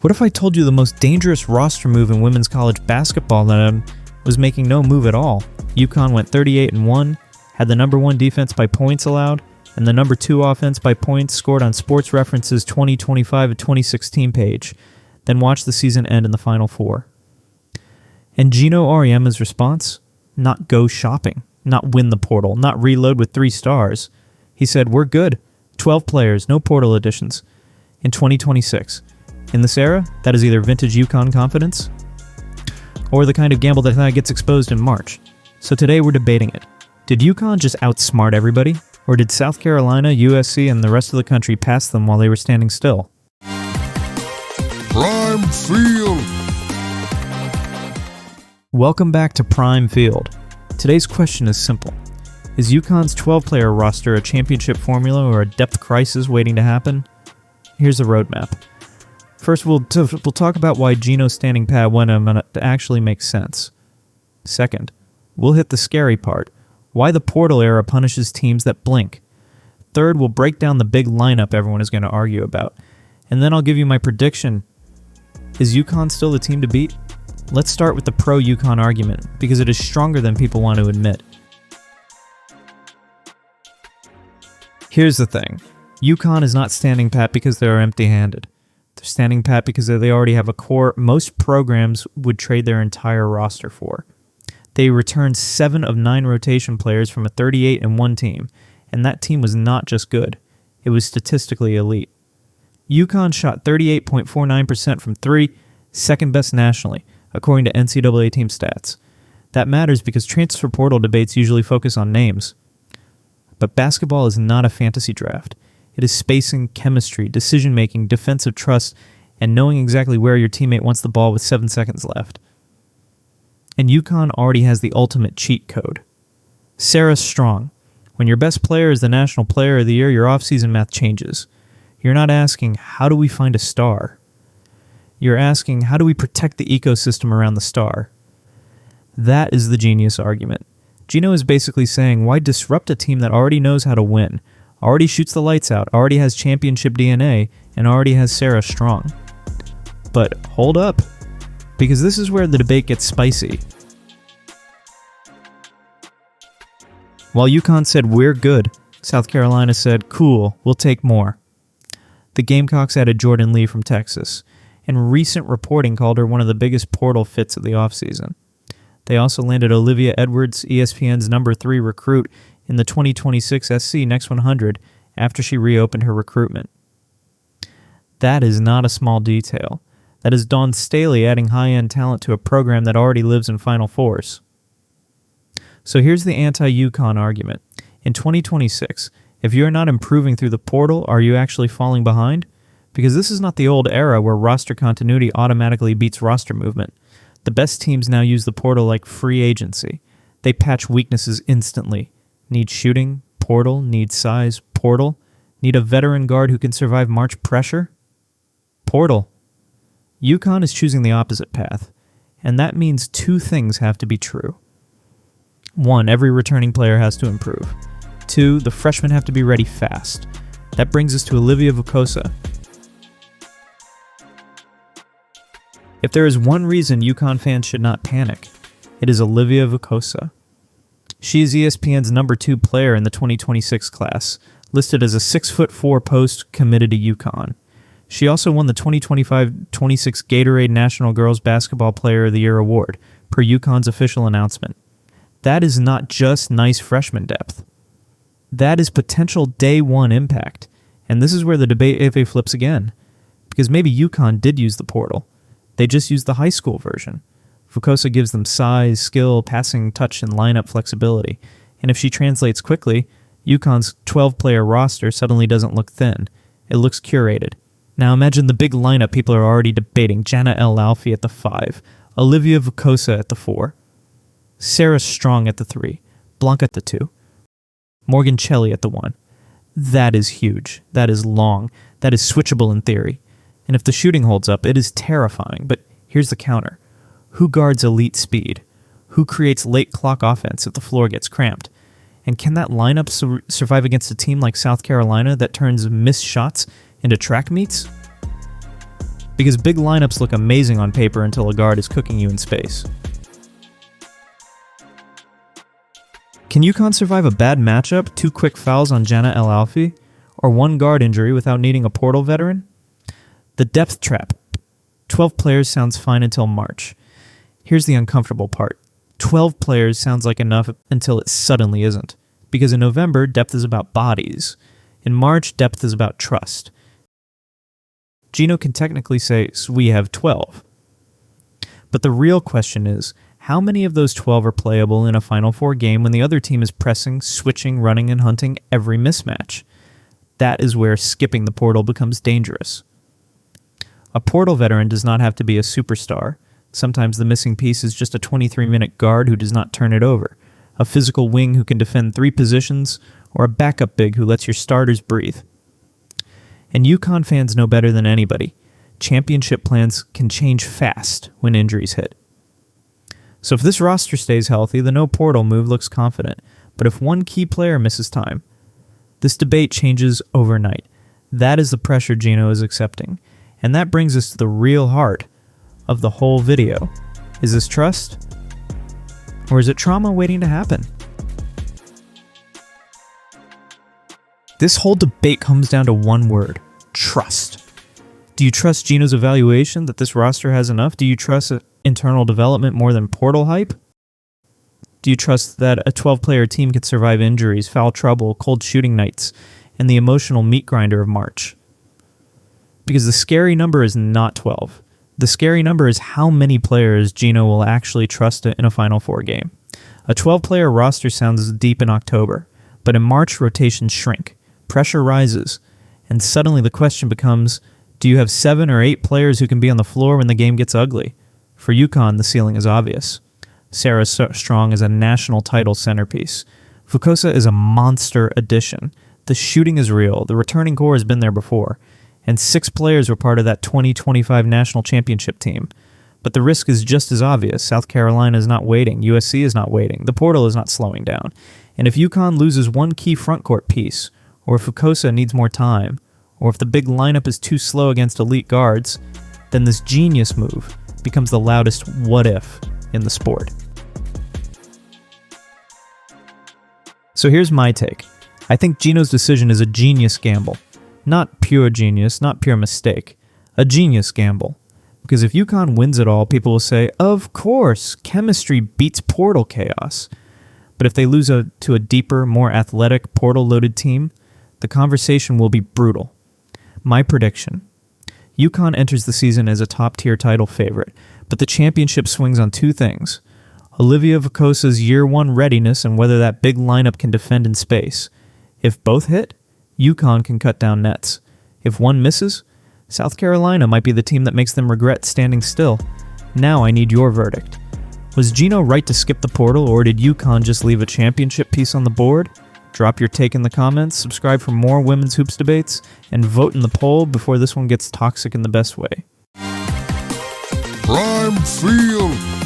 What if I told you the most dangerous roster move in women's college basketball was making no move at all? UConn went 38-1, had the number 1 defense by points allowed, and the number 2 offense by points scored on Sports Reference's 2025-2016 page, then watched the season end in the Final Four. And Geno Auriemma's response? Not go shopping, not win the portal, not reload with 3 stars. He said, "We're good. 12 players, no portal additions. In 2026. In this era, that is either vintage UConn confidence or the kind of gamble that gets exposed in March. So today we're debating it. Did UConn just outsmart everybody? Or did South Carolina, USC, and the rest of the country pass them while they were standing still?" Prime Field. Welcome back to Prime Field. Today's question is simple. Is UConn's 12-player roster a championship formula or a depth crisis waiting to happen? Here's the roadmap. First, we'll talk about why Geno's standing pat when it actually makes sense. Second, we'll hit the scary part, why the portal era punishes teams that blink. Third, we'll break down the big lineup everyone is going to argue about. And then I'll give you my prediction. Is UConn still the team to beat? Let's start with the pro-UConn argument, because it is stronger than people want to admit. Here's the thing. UConn is not standing pat because they are empty-handed. They're standing pat because they already have a core most programs would trade their entire roster for. They returned 7 of 9 rotation players from a 38-1 team, and that team was not just good. It was statistically elite. UConn shot 38.49% from 3, second best nationally, according to NCAA team stats. That matters because transfer portal debates usually focus on names. But basketball is not a fantasy draft. It is spacing, chemistry, decision-making, defensive trust, and knowing exactly where your teammate wants the ball with 7 seconds left. And UConn already has the ultimate cheat code. Sarah's strong. When your best player is the National Player of the Year, your offseason math changes. You're not asking, how do we find a star? You're asking, how do we protect the ecosystem around the star? That is the genius argument. Geno is basically saying, why disrupt a team that already knows how to win, already shoots the lights out, already has championship DNA, and already has Sarah strong? But hold up, because this is where the debate gets spicy. While UConn said, we're good, South Carolina said, cool, we'll take more. The Gamecocks added Jordan Lee from Texas, and recent reporting called her one of the biggest portal fits of the offseason. They also landed Olivia Edwards, ESPN's number 3 recruit, in the 2026 SC Next 100 after she reopened her recruitment. That is not a small detail. That is Dawn Staley adding high-end talent to a program that already lives in Final Fours. So here's the anti-UConn argument. In 2026, if you're not improving through the portal, are you actually falling behind? Because this is not the old era where roster continuity automatically beats roster movement. The best teams now use the portal like free agency. They patch weaknesses instantly. Need shooting? Portal. Need size? Portal. Need a veteran guard who can survive March pressure? Portal. UConn is choosing the opposite path, and that means 2 things have to be true. 1, every returning player has to improve. 2, the freshmen have to be ready fast. That brings us to Olivia Vukosa. If there is one reason UConn fans should not panic, it is Olivia Vukosa. She is ESPN's number 2 player in the 2026 class, listed as a 6'4" post committed to UConn. She also won the 2025-26 Gatorade National Girls Basketball Player of the Year award, per UConn's official announcement. That is not just nice freshman depth. That is potential day 1 impact, and this is where the debate flips again, because maybe UConn did use the portal. They just used the high school version. Vukosa gives them size, skill, passing, touch, and lineup flexibility. And if she translates quickly, UConn's 12-player roster suddenly doesn't look thin. It looks curated. Now imagine the big lineup people are already debating. Jana El Alfi at the 5. Olivia Vukosa at the 4. Sarah Strong at the 3. Blanc at the 2. Morgan Shelley at the 1. That is huge. That is long. That is switchable in theory. And if the shooting holds up, it is terrifying. But here's the counter. Who guards elite speed? Who creates late clock offense if the floor gets cramped? And can that lineup survive against a team like South Carolina that turns missed shots into track meets? Because big lineups look amazing on paper until a guard is cooking you in space. Can UConn survive a bad matchup, 2 quick fouls on Geno Auriemma, or 1 guard injury without needing a portal veteran? The depth trap. 12 players sounds fine until March. Here's the uncomfortable part. 12 players sounds like enough until it suddenly isn't. Because in November, depth is about bodies. In March, depth is about trust. Geno can technically say, so we have 12. But the real question is, how many of those 12 are playable in a Final Four game when the other team is pressing, switching, running, and hunting every mismatch? That is where skipping the portal becomes dangerous. A portal veteran does not have to be a superstar. Sometimes the missing piece is just a 23-minute guard who does not turn it over, a physical wing who can defend 3 positions, or a backup big who lets your starters breathe. And UConn fans know better than anybody. Championship plans can change fast when injuries hit. So if this roster stays healthy, the no portal move looks confident. But if one key player misses time, this debate changes overnight. That is the pressure Geno is accepting. And that brings us to the real heart of the whole video. Is this trust? Or is it trauma waiting to happen? This whole debate comes down to one word: trust. Do you trust Geno's evaluation that this roster has enough? Do you trust internal development more than portal hype? Do you trust that a 12-player team can survive injuries, foul trouble, cold shooting nights, and the emotional meat grinder of March? Because the scary number is not 12. The scary number is how many players Geno will actually trust in a Final Four game. A 12-player roster sounds deep in October, but in March rotations shrink, pressure rises, and suddenly the question becomes, do you have 7 or 8 players who can be on the floor when the game gets ugly? For UConn, the ceiling is obvious. Sarah Strong is a national title centerpiece. Vukosa is a monster addition. The shooting is real. The returning core has been there before. And 6 players were part of that 2025 national championship team. But the risk is just as obvious. South Carolina is not waiting. USC is not waiting. The portal is not slowing down. And if UConn loses one key frontcourt piece, or if Vukosa needs more time, or if the big lineup is too slow against elite guards, then this genius move becomes the loudest what if in the sport. So here's my take. I think Geno's decision is a genius gamble. Not pure genius, not pure mistake. A genius gamble. Because if UConn wins it all, people will say, of course, chemistry beats portal chaos. But if they lose to a deeper, more athletic, portal-loaded team, the conversation will be brutal. My prediction: UConn enters the season as a top-tier title favorite, but the championship swings on 2 things. Olivia Vukosa's year 1 readiness and whether that big lineup can defend in space. If both hit, UConn can cut down nets. If one misses, South Carolina might be the team that makes them regret standing still. Now I need your verdict. Was Geno right to skip the portal, or did UConn just leave a championship piece on the board? Drop your take in the comments, subscribe for more women's hoops debates, and vote in the poll before this one gets toxic in the best way. Prime Field.